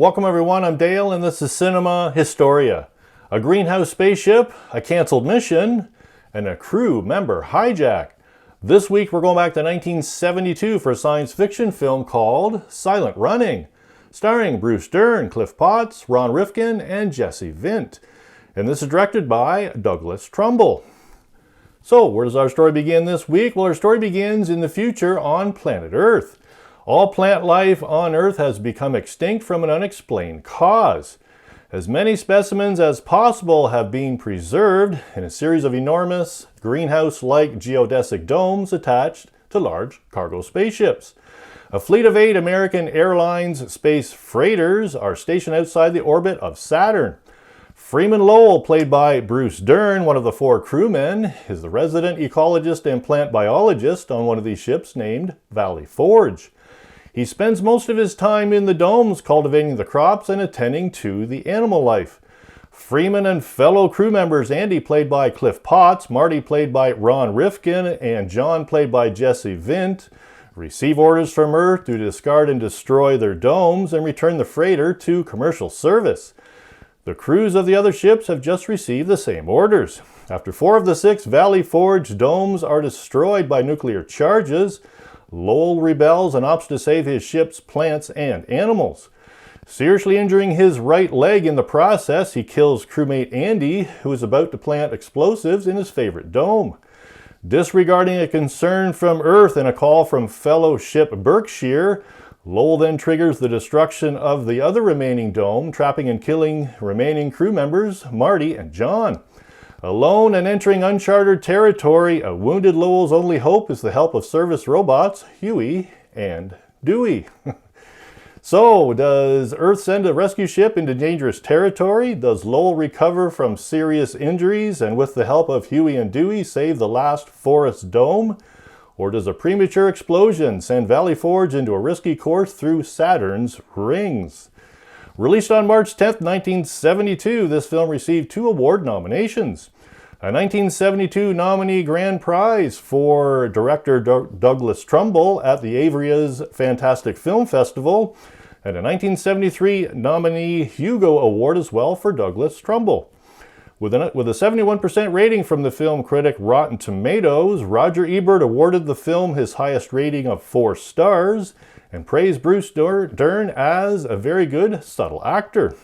Welcome everyone, I'm Dale and this is Cinema Historia. A greenhouse spaceship, a cancelled mission, and a crew member hijack. This week we're going back to 1972 for a science fiction film called Silent Running, starring Bruce Dern, Cliff Potts, Ron Rifkin, and Jesse Vint. And this is directed by Douglas Trumbull. So, where does our story begin this week? Well, our story begins in the future on planet Earth. All plant life on Earth has become extinct from an unexplained cause. As many specimens as possible have been preserved in a series of enormous greenhouse-like geodesic domes attached to large cargo spaceships. A fleet of 8 American Airlines space freighters are stationed outside the orbit of Saturn. Freeman Lowell, played by Bruce Dern, one of the 4 crewmen, is the resident ecologist and plant biologist on one of these ships named Valley Forge. He spends most of his time in the domes cultivating the crops and attending to the animal life. Freeman and fellow crew members Andy, played by Cliff Potts, Marty, played by Ron Rifkin, and John, played by Jesse Vint, receive orders from Earth to discard and destroy their domes and return the freighter to commercial service. The crews of the other ships have just received the same orders. After 4 of the 6 Valley Forge domes are destroyed by nuclear charges, Lowell rebels and opts to save his ship's plants and animals. Seriously injuring his right leg in the process, he kills crewmate Andy, who is about to plant explosives in his favorite dome. Disregarding a concern from Earth and a call from fellow ship Berkshire, Lowell then triggers the destruction of the other remaining dome, trapping and killing remaining crew members Marty and John. Alone and entering uncharted territory, a wounded Lowell's only hope is the help of service robots Huey and Dewey. So, does Earth send a rescue ship into dangerous territory? Does Lowell recover from serious injuries and with the help of Huey and Dewey save the last forest dome? Or does a premature explosion send Valley Forge into a risky course through Saturn's rings? Released on March 10, 1972, this film received 2 award nominations. A 1972 nominee grand prize for director Douglas Trumbull at the Averia's Fantastic Film Festival, and a 1973 nominee Hugo Award as well for Douglas Trumbull. With a 71% rating from the film critic Rotten Tomatoes, Roger Ebert awarded the film his highest rating of 4 stars, and praised Bruce Dern as a very good, subtle actor.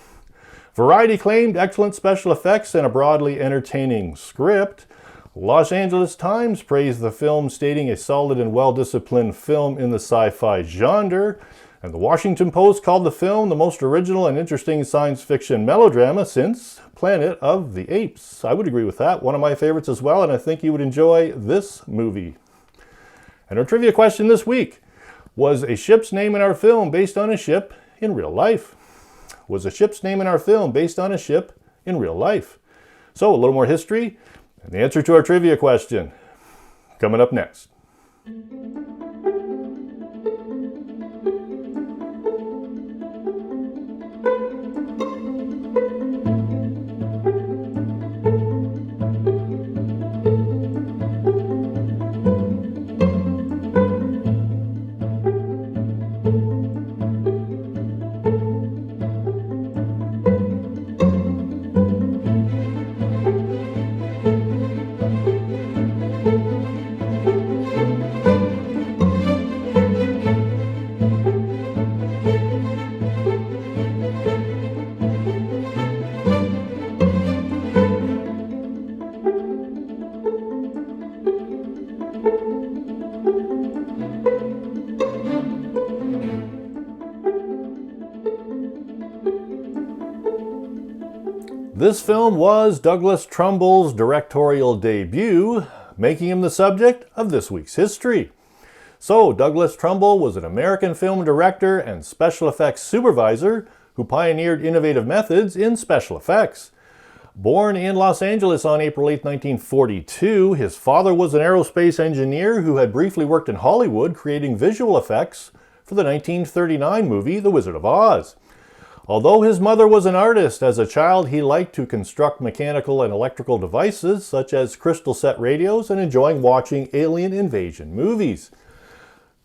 Variety claimed excellent special effects and a broadly entertaining script. Los Angeles Times praised the film, stating a solid and well-disciplined film in the sci-fi genre. And the Washington Post called the film the most original and interesting science fiction melodrama since Planet of the Apes. I would agree with that. One of my favorites as well, and I think you would enjoy this movie. And our trivia question this week: was a ship's name in our film based on a ship in real life? Was a ship's name in our film based on a ship in real life? So, a little more history and the answer to our trivia question coming up next. This film was Douglas Trumbull's directorial debut, making him the subject of this week's history. So, Douglas Trumbull was an American film director and special effects supervisor who pioneered innovative methods in special effects. Born in Los Angeles on April 8, 1942, his father was an aerospace engineer who had briefly worked in Hollywood creating visual effects for the 1939 movie The Wizard of Oz. Although his mother was an artist, as a child he liked to construct mechanical and electrical devices such as crystal set radios and enjoying watching alien invasion movies.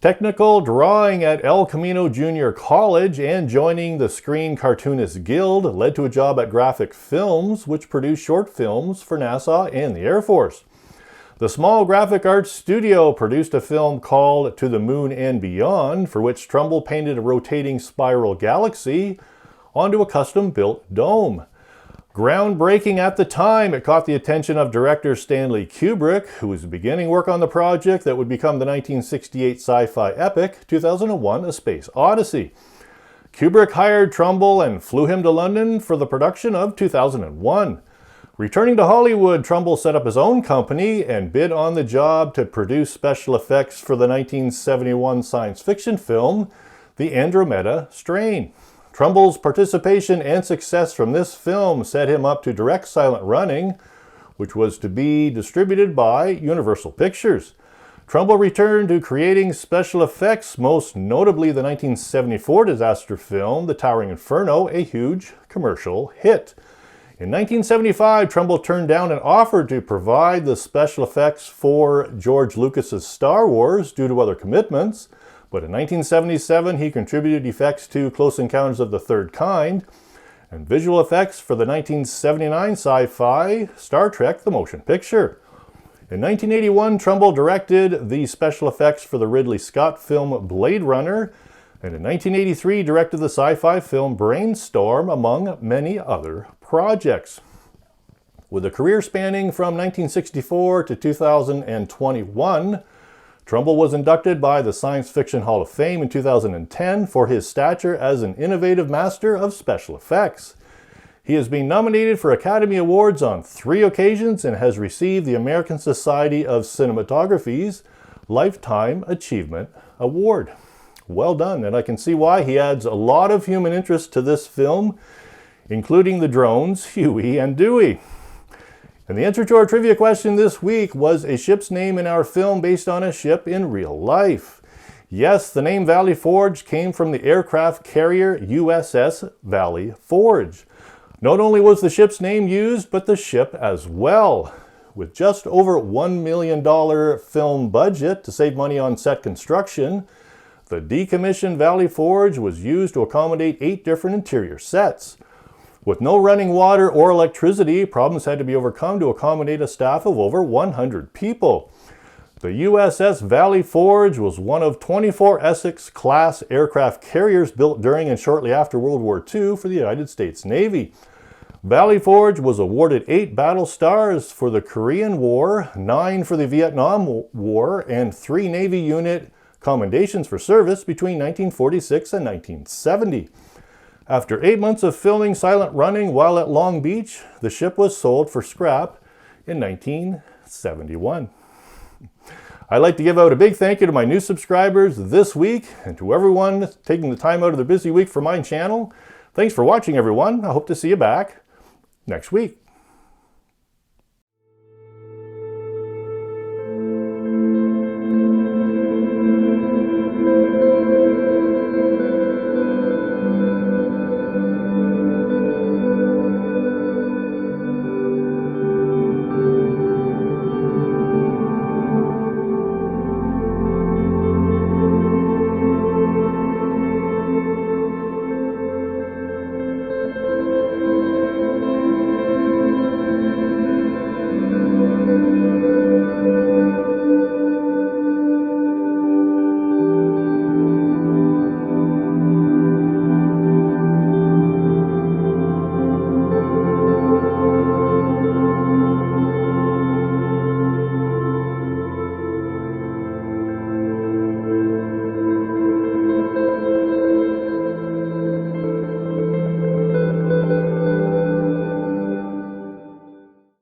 Technical drawing at El Camino Junior College and joining the Screen Cartoonist Guild led to a job at Graphic Films, which produced short films for NASA and the Air Force. The small graphic arts studio produced a film called To the Moon and Beyond, for which Trumbull painted a rotating spiral galaxy onto a custom-built dome. Groundbreaking at the time, it caught the attention of director Stanley Kubrick, who was beginning work on the project that would become the 1968 sci-fi epic 2001: A Space Odyssey. Kubrick hired Trumbull and flew him to London for the production of 2001. Returning to Hollywood, Trumbull set up his own company and bid on the job to produce special effects for the 1971 science fiction film, The Andromeda Strain. Trumbull's participation and success from this film set him up to direct Silent Running, which was to be distributed by Universal Pictures. Trumbull returned to creating special effects, most notably the 1974 disaster film, The Towering Inferno, a huge commercial hit. In 1975, Trumbull turned down an offer to provide the special effects for George Lucas's Star Wars due to other commitments. But in 1977, he contributed effects to Close Encounters of the Third Kind and visual effects for the 1979 sci-fi Star Trek: The Motion Picture. In 1981, Trumbull directed the special effects for the Ridley Scott film Blade Runner, and in 1983 directed the sci-fi film Brainstorm, among many other projects. With a career spanning from 1964 to 2021, Trumbull was inducted by the Science Fiction Hall of Fame in 2010 for his stature as an innovative master of special effects. He has been nominated for Academy Awards on 3 occasions and has received the American Society of Cinematography's Lifetime Achievement Award. Well done, and I can see why. He adds a lot of human interest to this film, including the drones, Huey and Dewey. And the answer to our trivia question this week was a ship's name in our film based on a ship in real life. Yes, the name Valley Forge came from the aircraft carrier USS Valley Forge. Not only was the ship's name used, but the ship as well. With just over $1 million film budget to save money on set construction, the decommissioned Valley Forge was used to accommodate 8 different interior sets. With no running water or electricity, problems had to be overcome to accommodate a staff of over 100 people. The USS Valley Forge was one of 24 Essex-class aircraft carriers built during and shortly after World War II for the United States Navy. Valley Forge was awarded 8 battle stars for the Korean War, 9 for the Vietnam War, and 3 Navy unit commendations for service between 1946 and 1970. After 8 months of filming Silent Running while at Long Beach, the ship was sold for scrap in 1971. I'd like to give out a big thank you to my new subscribers this week and to everyone taking the time out of their busy week for my channel. Thanks for watching, everyone. I hope to see you back next week.